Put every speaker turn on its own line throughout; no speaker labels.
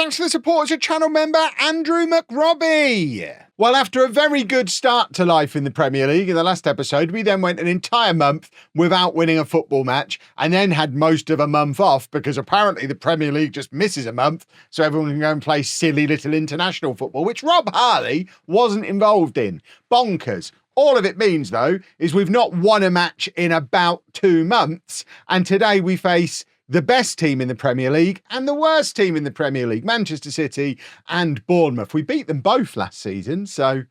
Thanks to the support as a channel member, Andrew McRobbie. Well, after a very good start to life in the Premier League in the last episode, we then went an entire month without winning a football match and then had most of a month off because apparently the Premier League just misses a month so everyone can go and play silly little international football, which Rob Harley wasn't involved in. Bonkers. All of it means, though, is we've not won a match in about 2 months, and today we face the best team in the Premier League and the worst team in the Premier League, Manchester City and Bournemouth. We beat them both last season, so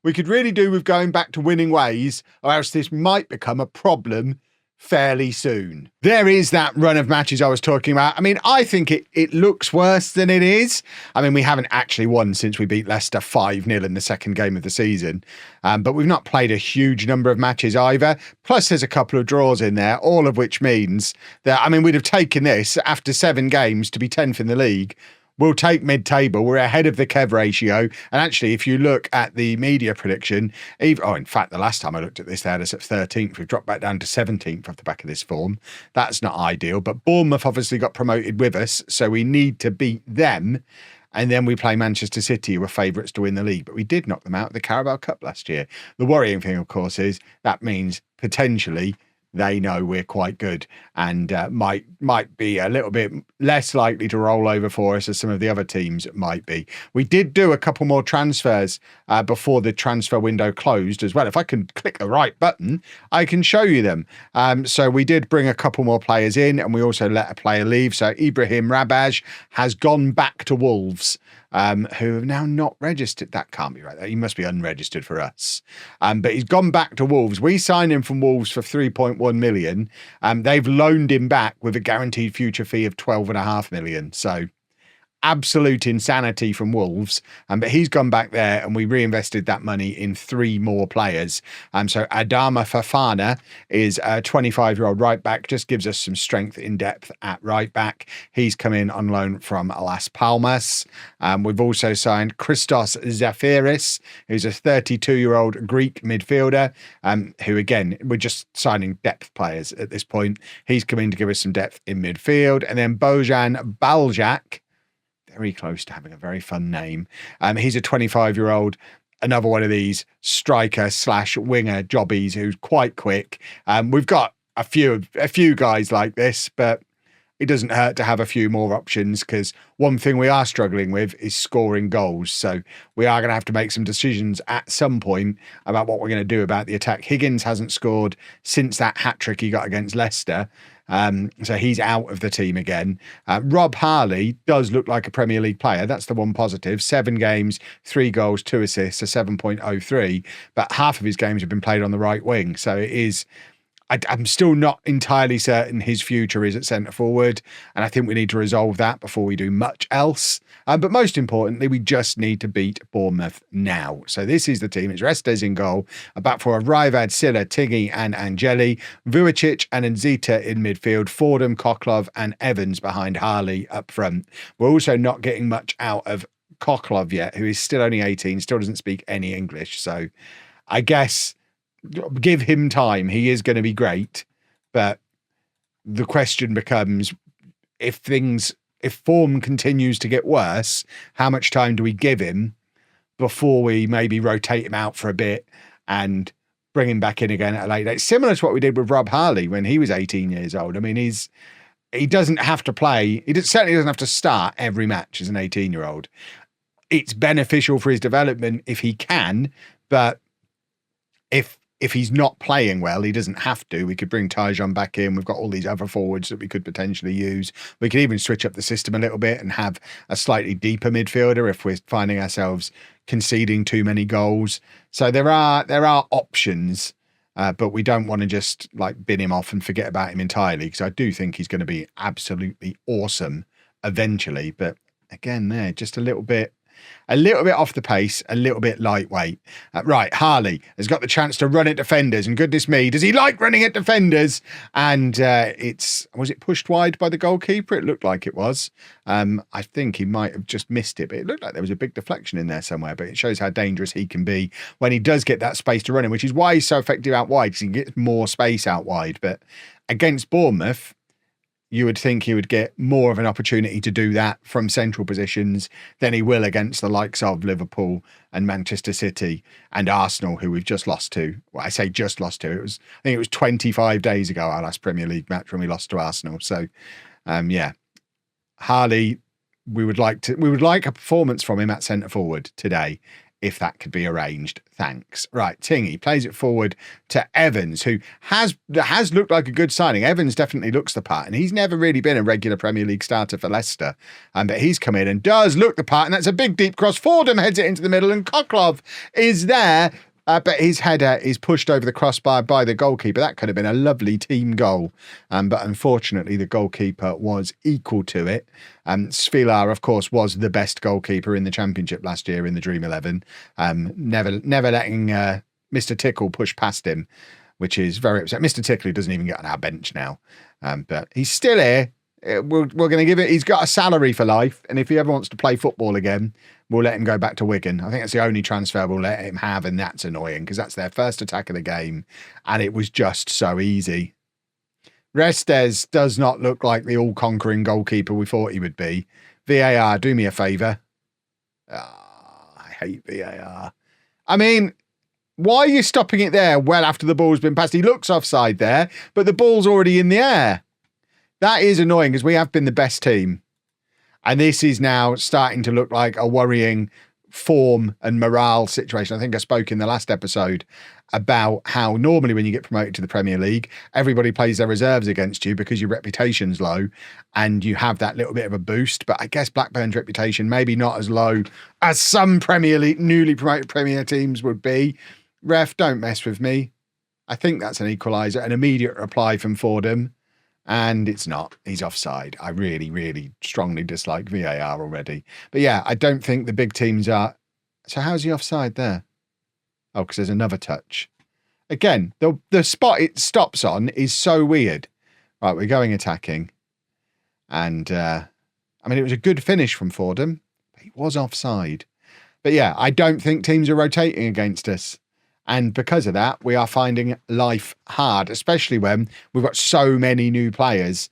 we could really do with going back to winning ways, or else this might become a problem fairly soon. There is that run of matches I was talking about. I mean, I think it looks worse than it is. I mean, we haven't actually won since we beat Leicester 5-0 in the second game of the season. But we've not played a huge number of matches either. Plus, there's a couple of draws in there, all of which means that, I mean, we'd have taken this after 7 games to be 10th in the league. We'll take mid-table. We're ahead of the Kev ratio. And actually, if you look at the media prediction, in fact, the last time I looked at this, they had us at 13th. We've dropped back down to 17th off the back of this form. That's not ideal. But Bournemouth obviously got promoted with us, so we need to beat them. And then we play Manchester City, who were favourites to win the league. But we did knock them out of the Carabao Cup last year. The worrying thing, of course, is that means potentially they know we're quite good and might be a little bit less likely to roll over for us as some of the other teams might be. We did do a couple more transfers before the transfer window closed as well. If I can click the right button, I can show you them. So we did bring a couple more players in and we also let a player leave. So Ibrahim Rabaj has gone back to Wolves. Who have now not registered. That can't be right. He must be unregistered for us. But he's gone back to Wolves. We signed him from Wolves for 3.1 million. They've loaned him back with a guaranteed future fee of 12.5 million. So absolute insanity from Wolves. But he's gone back there and we reinvested that money in 3 more players. So Adama Fafana is a 25-year-old right back, just gives us some strength in depth at right back. He's come in on loan from Las Palmas. We've also signed Christos Zafiris, who's a 32-year-old Greek midfielder, who again, we're just signing depth players at this point. He's come in to give us some depth in midfield. And then Bojan Baljak, very close to having a very fun name. He's a 25-year-old, another one of these striker/winger jobbies who's quite quick. We've got a few guys like this, but it doesn't hurt to have a few more options because one thing we are struggling with is scoring goals. So we are going to have to make some decisions at some point about what we're going to do about the attack. Higgins hasn't scored since that hat-trick he got against Leicester. So he's out of the team again. Rob Harley does look like a Premier League player. That's the one positive. 7 games, 3 goals, 2 assists, a 7.03. But half of his games have been played on the right wing. So it is... I'm still not entirely certain his future is at centre forward. And I think we need to resolve that before we do much else. But most importantly, we just need to beat Bournemouth now. So this is the team. It's Restes in goal. A back four of Raivad, Silla, Tiggy and Angeli. Vujacic and Nzita in midfield. Fordham, Koklov and Evans behind Harley up front. We're also not getting much out of Koklov yet, who is still only 18, still doesn't speak any English. So I guess... give him time. He is going to be great. But the question becomes, if form continues to get worse, how much time do we give him before we maybe rotate him out for a bit and bring him back in again at a later date? Similar to what we did with Rob Harley when he was 18 years old. I mean, he doesn't have to play. Certainly doesn't have to start every match as an 18-year-old. It's beneficial for his development if he can, but if he's not playing well, he doesn't have to. We could bring Tyjon back in. We've got all these other forwards that we could potentially use. We could even switch up the system a little bit and have a slightly deeper midfielder if we're finding ourselves conceding too many goals. So there are options, but we don't want to just like bin him off and forget about him entirely, because I do think he's going to be absolutely awesome eventually. But again, there just a little bit off the pace, a little bit lightweight. Right, Harley has got the chance to run at defenders, and goodness me, does he like running at defenders? And was it pushed wide by the goalkeeper? It looked like it was. I think he might have just missed it, but it looked like there was a big deflection in there somewhere. But it shows how dangerous he can be when he does get that space to run in, which is why he's so effective out wide, because he gets more space out wide. But against Bournemouth, you would think he would get more of an opportunity to do that from central positions than he will against the likes of Liverpool and Manchester City and Arsenal, who we've just lost to. Well, I say just lost to. I think it was 25 days ago, our last Premier League match when we lost to Arsenal. So, yeah, Harley, we would like a performance from him at centre forward today, if that could be arranged. Thanks. Right, Tingy plays it forward to Evans, who has looked like a good signing. Evans definitely looks the part, and he's never really been a regular Premier League starter for Leicester. But he's come in and does look the part, and that's a big deep cross. Fordham heads it into the middle, and Koklov is there. But his header is pushed over the crossbar by the goalkeeper. That could have been a lovely team goal. But unfortunately, the goalkeeper was equal to it. Svilar, of course, was the best goalkeeper in the Championship last year in the Dream 11. Never letting Mr. Tickle push past him, which is very upsetting. Mr. Tickle doesn't even get on our bench now. But he's still here. We're going to give it. He's got a salary for life. And if he ever wants to play football again, we'll let him go back to Wigan. I think that's the only transfer we'll let him have, and that's annoying because that's their first attack of the game, and it was just so easy. Restes does not look like the all-conquering goalkeeper we thought he would be. VAR, do me a favour. I hate VAR. I mean, why are you stopping it there well after the ball's been passed? He looks offside there, but the ball's already in the air. That is annoying because we have been the best team. And this is now starting to look like a worrying form and morale situation. I think I spoke in the last episode about how normally when you get promoted to the Premier League, everybody plays their reserves against you because your reputation's low and you have that little bit of a boost. But I guess Blackburn's reputation maybe not as low as some Premier League, newly promoted Premier teams would be. Ref, don't mess with me. I think that's an equaliser, an immediate reply from Fordham. And it's not. He's offside. I really, really strongly dislike VAR already. But yeah, I don't think the big teams are. So how's he offside there? Oh, because there's another touch. Again, the spot it stops on is so weird. Right, we're going attacking. And, I mean, it was a good finish from Fordham. But he was offside. But yeah, I don't think teams are rotating against us. And because of that, we are finding life hard, especially when we've got so many new players.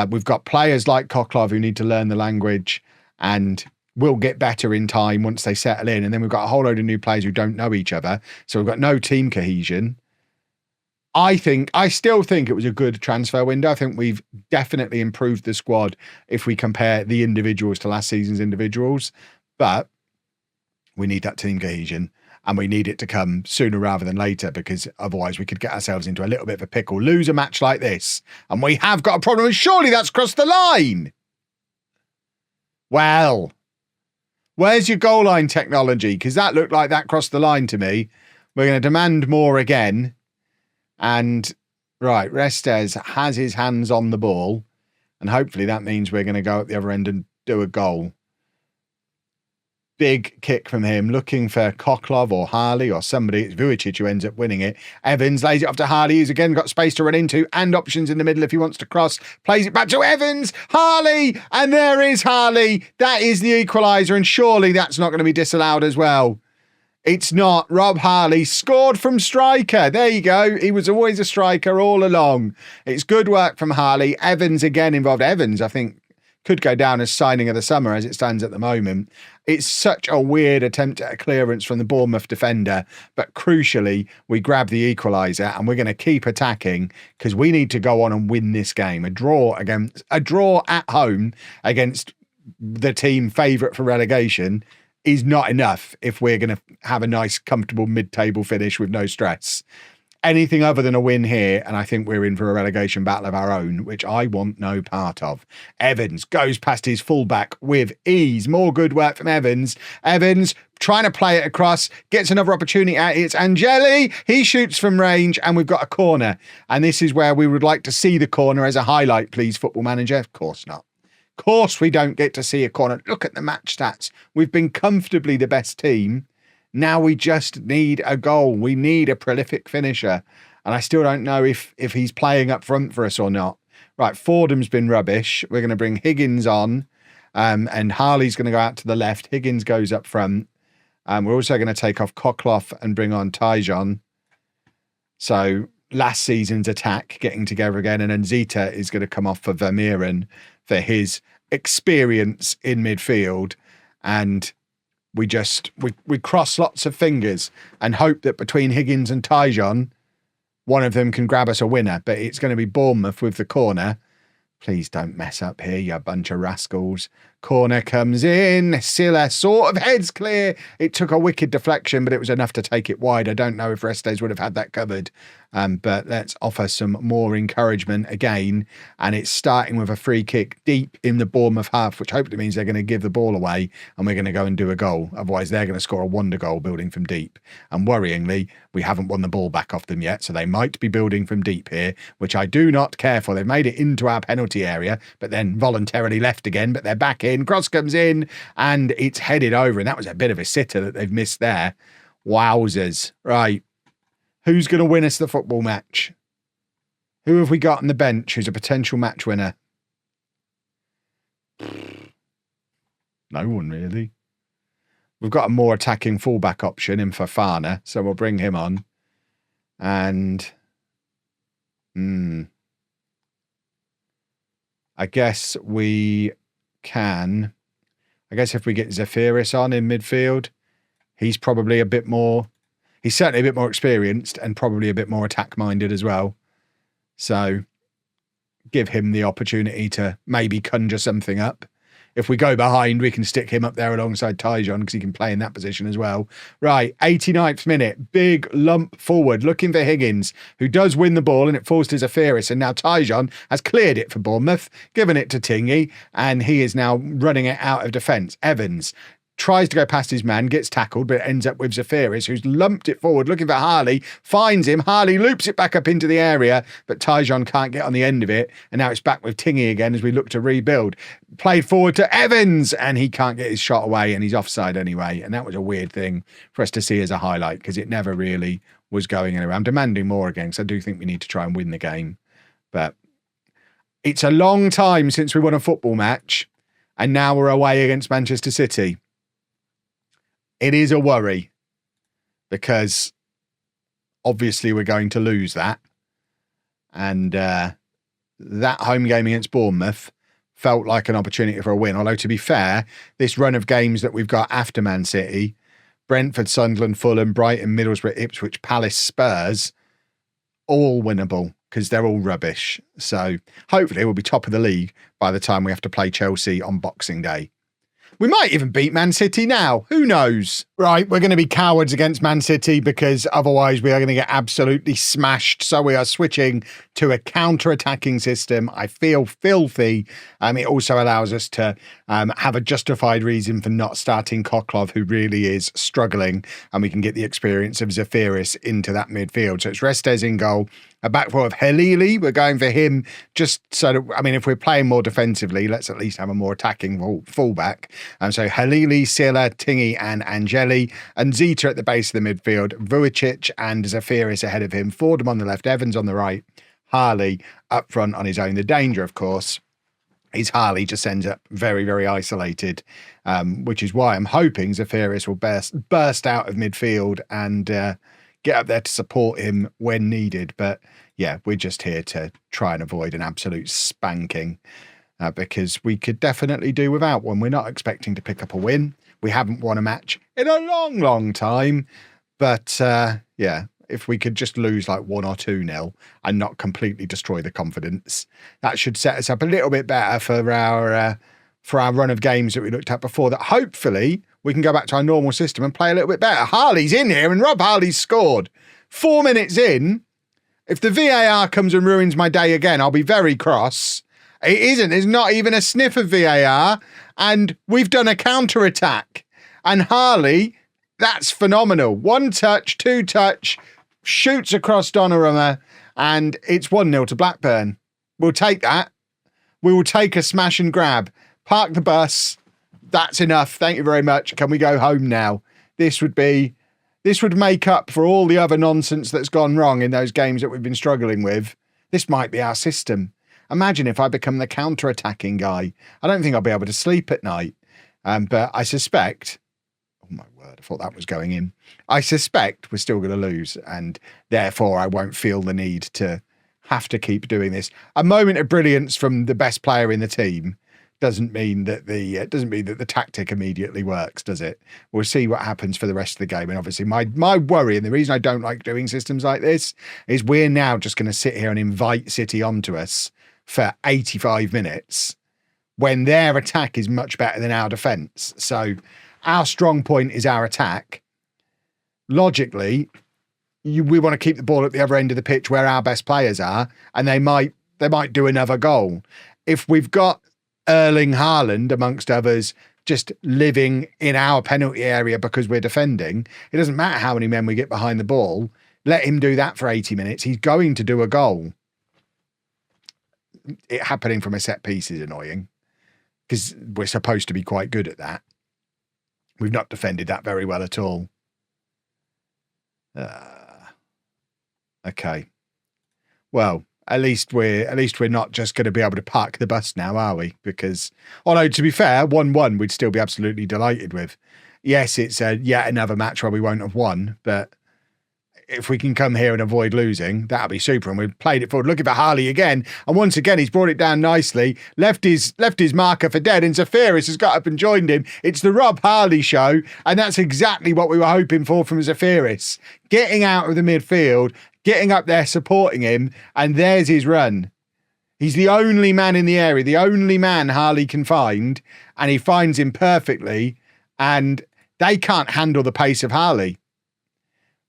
We've got players like Koklov who need to learn the language and will get better in time once they settle in. And then we've got a whole load of new players who don't know each other. So we've got no team cohesion. I still think it was a good transfer window. I think we've definitely improved the squad if we compare the individuals to last season's individuals. But we need that team cohesion. And we need it to come sooner rather than later because otherwise we could get ourselves into a little bit of a pickle, lose a match like this. And we have got a problem, and surely that's crossed the line. Well, where's your goal line technology? Because that looked like that crossed the line to me. We're going to demand more again. And, right, Restes has his hands on the ball. And hopefully that means we're going to go at the other end and do a goal. Big kick from him, looking for Koklov or Harley or somebody. It's Vujicic who ends up winning it. Evans lays it off to Harley, who's again got space to run into and options in the middle if he wants to cross. Plays it back to Evans. Harley! And there is Harley. That is the equaliser, and surely that's not going to be disallowed as well. It's not. Rob Harley scored from striker. There you go. He was always a striker all along. It's good work from Harley. Evans again involved. Evans, I think, could go down as signing of the summer as it stands at the moment. It's such a weird attempt at a clearance from the Bournemouth defender, but crucially, we grab the equaliser and we're going to keep attacking because we need to go on and win this game. A draw at home against the team favourite for relegation is not enough if we're going to have a nice, comfortable mid-table finish with no stress. Anything other than a win here, and I think we're in for a relegation battle of our own, which I want no part of. Evans goes past his fullback with ease. More good work from Evans. Evans trying to play it across, gets another opportunity at it. It's Angeli. He shoots from range, and we've got a corner. And this is where we would like to see the corner as a highlight, please, Football Manager. Of course not. Of course we don't get to see a corner. Look at the match stats. We've been comfortably the best team. Now we just need a goal. We need a prolific finisher. And I still don't know if he's playing up front for us or not. Right, Fordham's been rubbish. We're going to bring Higgins on. And Harley's going to go out to the left. Higgins goes up front. We're also going to take off Koklov and bring on Tyjon. So last season's attack getting together again, and then Zita is going to come off for Vermeeren for his experience in midfield, and we cross lots of fingers and hope that between Higgins and Tyjon, one of them can grab us a winner. But it's going to be Bournemouth with the corner. Please don't mess up here, you bunch of rascals. Corner comes in. Silla sort of heads clear. It took a wicked deflection, but it was enough to take it wide. I don't know if Restes would have had that covered. But let's offer some more encouragement again. And it's starting with a free kick deep in the Bournemouth half, which hopefully means they're going to give the ball away and we're going to go and do a goal. Otherwise, they're going to score a wonder goal building from deep. And worryingly, we haven't won the ball back off them yet. So they might be building from deep here, which I do not care for. They've made it into our penalty area, but then voluntarily left again. But they're back in. Cross comes in and it's headed over. And that was a bit of a sitter that they've missed there. Wowzers. Right. Who's going to win us the football match? Who have we got on the bench who's a potential match winner? No one really. We've got a more attacking fullback option in Fofana, so we'll bring him on. And I guess we can. I guess if we get Zefiris on in midfield, he's probably a bit more. He's certainly a bit more experienced and probably a bit more attack-minded as well. So give him the opportunity to maybe conjure something up. If we go behind, we can stick him up there alongside Tyjon because he can play in that position as well. Right, 89th minute, big lump forward, looking for Higgins, who does win the ball, and it falls to Zefiris. And now Tyjon has cleared it for Bournemouth, given it to Tingy, and he is now running it out of defence. Evans tries to go past his man, gets tackled, but ends up with Zefiris, who's lumped it forward, looking for Harley, finds him. Harley loops it back up into the area, but Tyjon can't get on the end of it. And now it's back with Tingy again as we look to rebuild. Played forward to Evans, and he can't get his shot away, and he's offside anyway. And that was a weird thing for us to see as a highlight because it never really was going anywhere. I'm demanding more again because I do think we need to try and win the game. But it's a long time since we won a football match, and now we're away against Manchester City. It is a worry because obviously we're going to lose that. And that home game against Bournemouth felt like an opportunity for a win. Although, to be fair, this run of games that we've got after Man City, Brentford, Sunderland, Fulham, Brighton, Middlesbrough, Ipswich, Palace, Spurs, all winnable because they're all rubbish. So hopefully we'll be top of the league by the time we have to play Chelsea on Boxing Day. We might even beat Man City now. Who knows? Right, we're going to be cowards against Man City because otherwise we are going to get absolutely smashed. So we are switching to a counter-attacking system. I feel filthy. It also allows us to have a justified reason for not starting Koklov, who really is struggling, and we can get the experience of Zefiris into that midfield. So it's Restes in goal. A back four of Halili. We're going for him just so that, if we're playing more defensively, let's at least have a more attacking fullback. So Halili, Silla, Tingy and Angeli, and Zita at the base of the midfield, Vujicic and Zefiris ahead of him, Fordham on the left, Evans on the right, Harley up front on his own. The danger, of course, is Harley just ends up very, very isolated, which is why I'm hoping Zefiris will burst out of midfield and get up there to support him when needed. But yeah, we're just here to try and avoid an absolute spanking because we could definitely do without one. We're not expecting to pick up a win. We haven't won a match in a long, long time. But yeah, if we could just lose like 1 or 2-0 and not completely destroy the confidence, that should set us up a little bit better for our run of games that we looked at before, that hopefully we can go back to our normal system and play a little bit better. Harley's in here and Rob Harley's scored. 4 minutes in. If the VAR comes and ruins my day again, I'll be very cross. It isn't. There's not even a sniff of VAR. And we've done a counter-attack. And Harley, that's phenomenal. 1 touch, 2 touch, shoots across Donnarumma, and it's 1-0 to Blackburn. We'll take that. We will take a smash and grab. Park the bus. That's enough. Thank you very much. Can we go home now? This would make up for all the other nonsense that's gone wrong in those games that we've been struggling with. This might be our system. Imagine if I become the counter-attacking guy. I don't think I'll be able to sleep at night. But I suspect Oh my word, I thought that was going in. I suspect we're still going to lose, and therefore I won't feel the need to have to keep doing this. A moment of brilliance from the best player in the team doesn't mean that the tactic immediately works, does it? We'll see what happens for the rest of the game. And obviously my worry, and the reason I don't like doing systems like this, is we're now just going to sit here and invite City onto us for 85 minutes when their attack is much better than our defence. So our strong point is our attack. Logically, we want to keep the ball at the other end of the pitch where our best players are, and they might do another goal. If we've got Erling Haaland, amongst others, just living in our penalty area because we're defending, it doesn't matter how many men we get behind the ball. Let him do that for 80 minutes. He's going to do a goal. It happening from a set piece is annoying because we're supposed to be quite good at that. We've not defended that very well at all. Okay. Well, at least we're not just going to be able to park the bus now, are we? Because, although to be fair, 1-1 we'd still be absolutely delighted with. Yes, it's yet another match where we won't have won, but if we can come here and avoid losing, that'll be super. And we've played it forward, looking for Harley again, and once again he's brought it down nicely, left his marker for dead, and Zafiris has got up and joined him. It's the Rob Harley show, and that's exactly what we were hoping for from Zafiris, getting out of the midfield, getting up there, supporting him, and there's his run. He's the only man in the area, the only man Harley can find, and he finds him perfectly, and they can't handle the pace of Harley,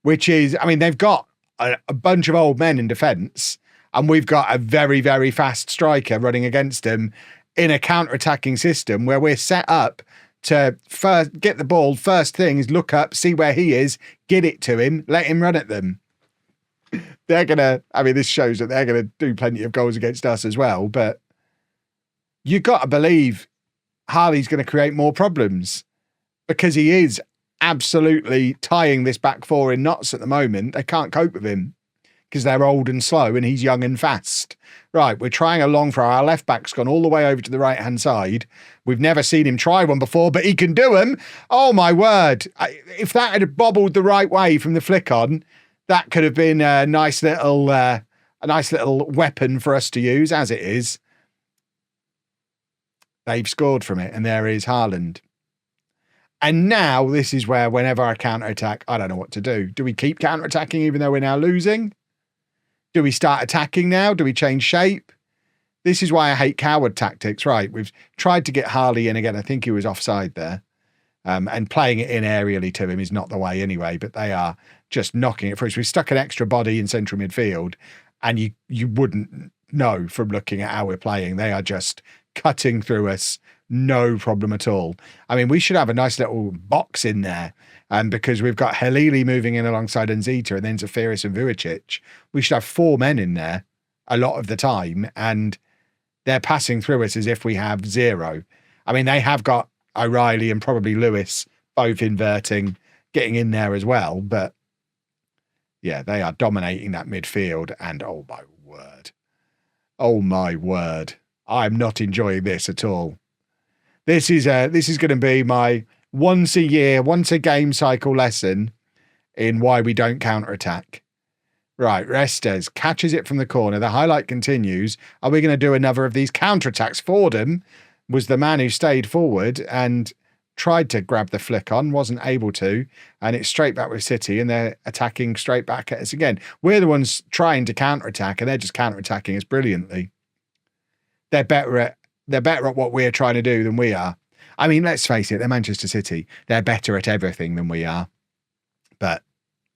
which is, I mean, they've got a bunch of old men in defence, and we've got a very, very fast striker running against them in a counter-attacking system where we're set up to first get the ball, first thing is look up, see where he is, get it to him, let him run at them. This shows that they're going to do plenty of goals against us as well, but you've got to believe Harley's going to create more problems because he is absolutely tying this back four in knots at the moment. They can't cope with him because they're old and slow and he's young and fast. Right, we're trying a long throw. Our left back's gone all the way over to the right-hand side. We've never seen him try one before, but he can do them. Oh, my word. If that had bobbled the right way from the flick on, that could have been a nice little weapon for us to use. As it is, they've scored from it, and there is Haaland. And now this is where, whenever I counter-attack, I don't know what to do. Do we keep counter-attacking even though we're now losing? Do we start attacking now? Do we change shape? This is why I hate coward tactics, right? We've tried to get Harley in again. I think he was offside there. And playing it in aerially to him is not the way anyway, but they are just knocking it through. So we've stuck an extra body in central midfield, and you wouldn't know from looking at how we're playing. They are just cutting through us, no problem at all. I mean, we should have a nice little box in there, because we've got Halili moving in alongside Nzita and then Zafiris and Vujicic. We should have 4 men in there a lot of the time, and they're passing through us as if we have 0. I mean, they have got O'Reilly and probably Lewis both inverting, getting in there as well. But yeah, they are dominating that midfield. And oh my word, I'm not enjoying this at all. This is going to be my once a game cycle lesson in why we don't counter-attack. Right, Restes catches it from the corner. The highlight continues. Are we going to do another of these counter-attacks? Fordham was the man who stayed forward and tried to grab the flick on, wasn't able to, and it's straight back with City, and they're attacking straight back at us again. We're the ones trying to counter-attack, and they're just counter-attacking us brilliantly. They're better at what we're trying to do than we are. I mean, let's face it, they're Manchester City. They're better at everything than we are. But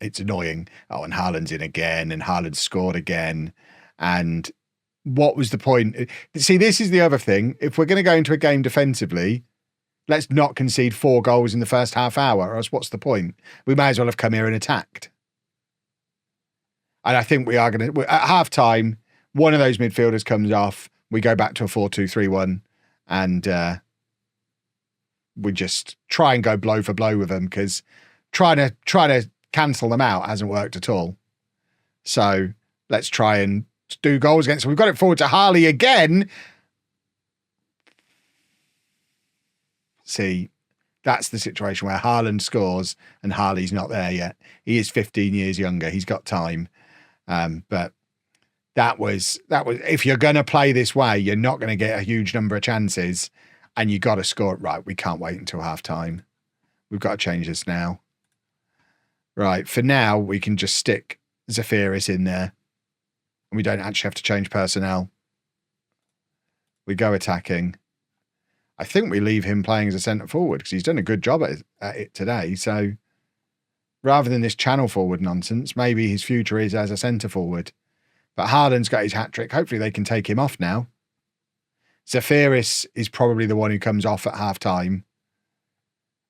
it's annoying. Oh, and Haaland's in again, and Haaland scored again, and what was the point? See, this is the other thing. If we're going to go into a game defensively, let's not concede 4 goals in the first half hour, or else what's the point? We may as well have come here and attacked. And I think we are going to, at half time, one of those midfielders comes off, we go back to a 4-2-3-1, and we just try and go blow for blow with them, because trying to cancel them out hasn't worked at all. So let's try and do goals against them. We've got it forward to Harley again. See, That's the situation where Haaland scores and Harley's not there yet. He is 15 years younger. He's got time. But that was, if you're going to play this way, you're not going to get a huge number of chances and you got to score it right. We can't wait until half time. We've got to change this now. Right. For now, we can just stick Zefiris in there and we don't actually have to change personnel. We go attacking. I think we leave him playing as a centre forward because he's done a good job at it today. So rather than this channel forward nonsense, maybe his future is as a centre forward. But Haaland's got his hat-trick. Hopefully they can take him off now. Zefiris is probably the one who comes off at half-time.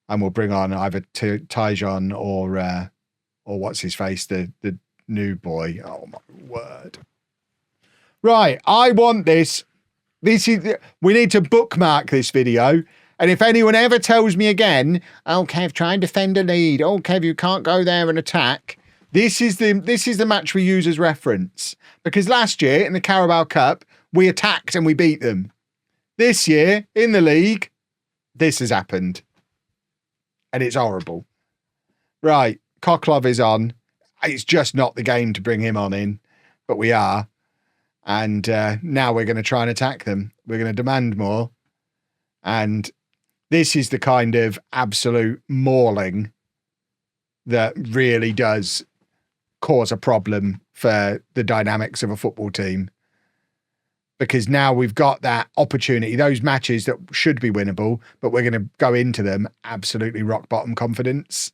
And we'll bring on either Tyjon or what's his face, the new boy. Oh, my word. Right, I want this. We need to bookmark this video. And if anyone ever tells me again, oh, Kev, try and defend a lead. Oh, Kev, you can't go there and attack. This is the match we use as reference. Because last year in the Carabao Cup, we attacked and we beat them. This year in the league, this has happened. And it's horrible. Right, Koklov is on. It's just not the game to bring him on in. But we are. And now we're going to try and attack them. We're going to demand more. And this is the kind of absolute mauling that really does cause a problem for the dynamics of a football team. Because now we've got that opportunity, those matches that should be winnable, but we're going to go into them absolutely rock bottom confidence.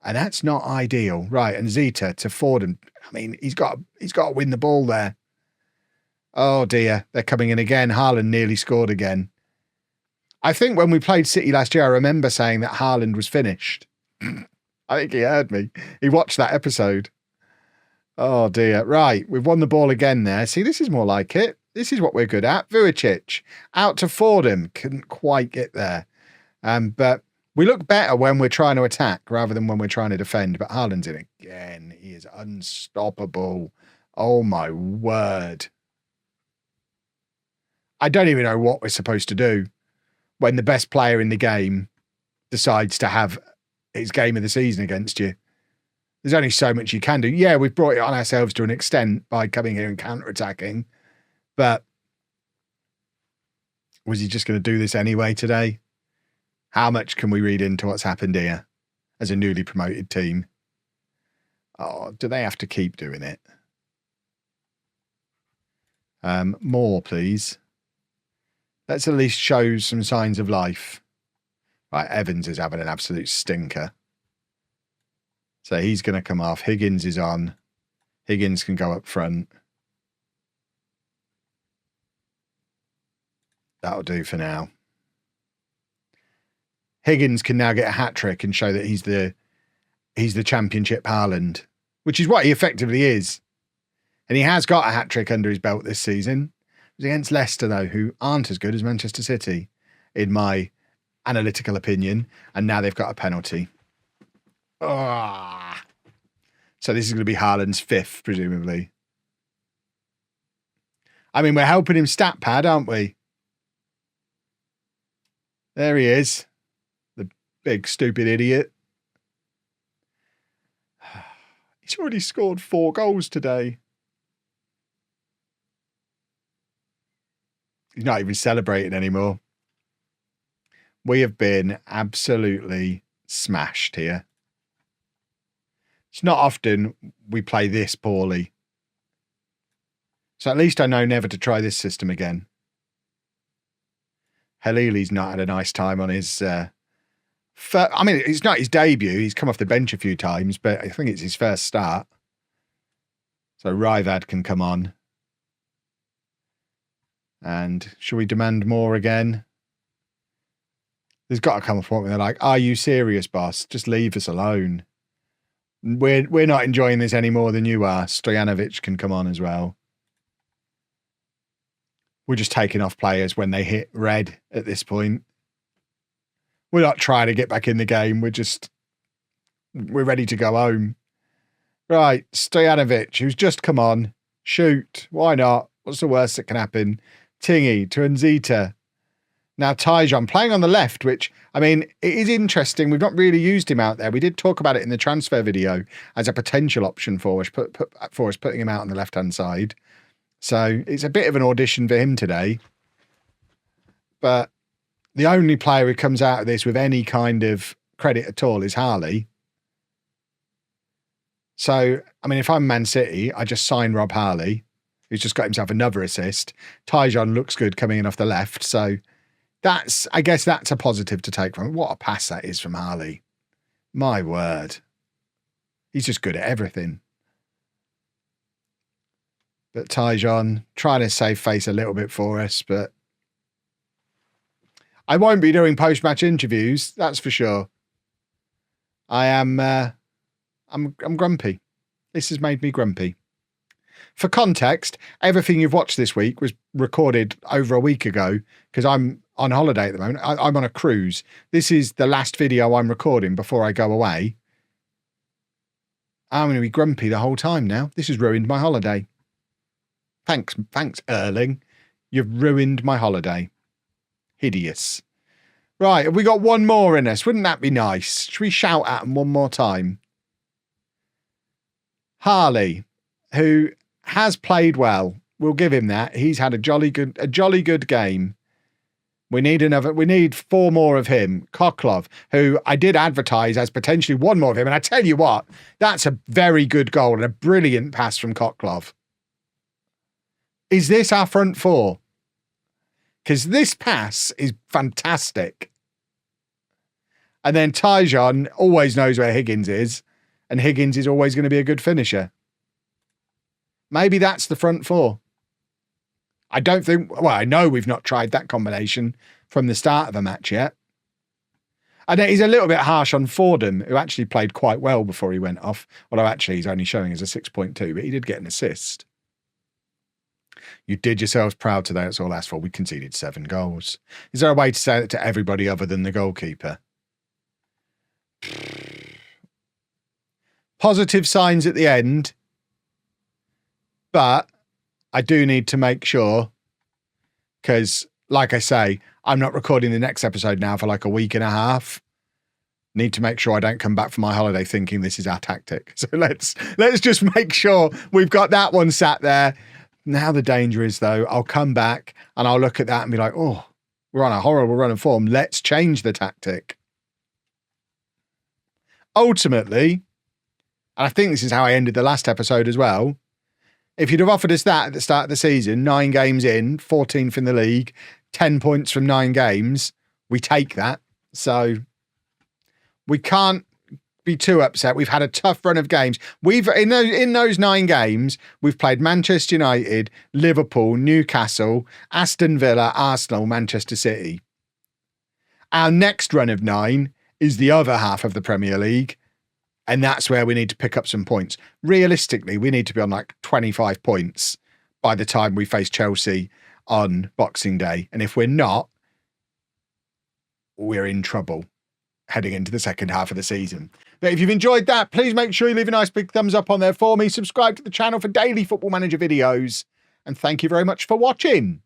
And that's not ideal. Right, and Zita to Forden. I mean, he's got to win the ball there. Oh dear, they're coming in again. Haaland nearly scored again. I think when we played City last year, I remember saying that Haaland was finished. I think he heard me. He watched that episode. Oh dear. Right, we've won the ball again there. See, this is more like it. This is what we're good at. Vujicic out to Fordham. Couldn't quite get there. But we look better when we're trying to attack rather than when we're trying to defend. But Haaland's in again. He is unstoppable. Oh my word. I don't even know what we're supposed to do when the best player in the game decides to have his game of the season against you. There's only so much you can do. Yeah, we've brought it on ourselves to an extent by coming here and counter-attacking. But was he just going to do this anyway today? How much can we read into what's happened here as a newly promoted team? Oh, do they have to keep doing it? More, please. Let's at least show some signs of life. Right, Evans is having an absolute stinker. So he's going to come off. Higgins is on. Higgins can go up front. That'll do for now. Higgins can now get a hat-trick and show that he's the championship Haaland, which is what he effectively is. And he has got a hat-trick under his belt this season. It was against Leicester, though, who aren't as good as Manchester City, in my analytical opinion. And now they've got a penalty. Oh. So this is going to be Haaland's fifth, presumably. I mean, we're helping him stat pad, aren't we? There he is. The big, stupid idiot. He's already scored 4 goals today. He's not even celebrating anymore. We have been absolutely smashed here. It's not often we play this poorly. So at least I know never to try this system again. Halili's not had a nice time on his... I mean, it's not his debut. He's come off the bench a few times, but I think it's his first start. So Rivad can come on. And should we demand more again? There's got to come a point where they're like, are you serious, boss? Just leave us alone. We're not enjoying this any more than you are. Stojanovic can come on as well. We're just taking off players when they hit red at this point. We're not trying to get back in the game. We're ready to go home. Right, Stojanovic, who's just come on. Shoot. Why not? What's the worst that can happen? Tingy to Nzita. Now, Tyjon playing on the left, which, I mean, it is interesting. We've not really used him out there. We did talk about it in the transfer video as a potential option for us, putting him out on the left-hand side. So it's a bit of an audition for him today. But the only player who comes out of this with any kind of credit at all is Harley. So, I mean, if I'm Man City, I just sign Rob Harley, who's just got himself another assist. Tyjon looks good coming in off the left. So I guess that's a positive to take from it. What a pass that is from Harley. My word. He's just good at everything. But Tyjon trying to save face a little bit for us, but I won't be doing post-match interviews, that's for sure. I'm grumpy. This has made me grumpy. For context, everything you've watched this week was recorded over a week ago because I'm on holiday at the moment. I'm on a cruise. This is the last video I'm recording before I go away. I'm going to be grumpy the whole time now. This has ruined my holiday. Thanks, Erling. You've ruined my holiday. Hideous. Right, have we got one more in us? Wouldn't that be nice? Should we shout at him one more time? Harley, who has played well. We'll give him that. He's had a jolly good game. We need 4 more of him. Koklov, who I did advertise as potentially 1 more of him. And I tell you what, that's a very good goal and a brilliant pass from Koklov. Is this our front 4? Because this pass is fantastic. And then Tyjon always knows where Higgins is. And Higgins is always going to be a good finisher. Maybe that's the front 4. I don't think... Well, I know we've not tried that combination from the start of a match yet. And he's a little bit harsh on Fordham, who actually played quite well before he went off. Although actually he's only showing as a 6.2, but he did get an assist. You did yourselves proud today, that's all I asked for. We conceded 7 goals. Is there a way to say that to everybody other than the goalkeeper? Positive signs at the end. But I do need to make sure, because, like I say, I'm not recording the next episode now for like a week and a half. Need to make sure I don't come back from my holiday thinking this is our tactic. So let's just make sure we've got that one sat there. Now the danger is, though, I'll come back and I'll look at that and be like, oh, we're on a horrible run of form. Let's change the tactic. Ultimately, and I think this is how I ended the last episode as well, if you'd have offered us that at the start of the season, 9 games in, 14th in the league, 10 points from 9 games, we take that. So we can't be too upset. We've had a tough run of games. We've in those 9 games, we've played Manchester United, Liverpool, Newcastle, Aston Villa, Arsenal, Manchester City. Our next run of 9 is the other half of the Premier League. And that's where we need to pick up some points. Realistically, we need to be on like 25 points by the time we face Chelsea on Boxing Day. And if we're not, we're in trouble heading into the second half of the season. But if you've enjoyed that, please make sure you leave a nice big thumbs up on there for me. Subscribe to the channel for daily Football Manager videos. And thank you very much for watching.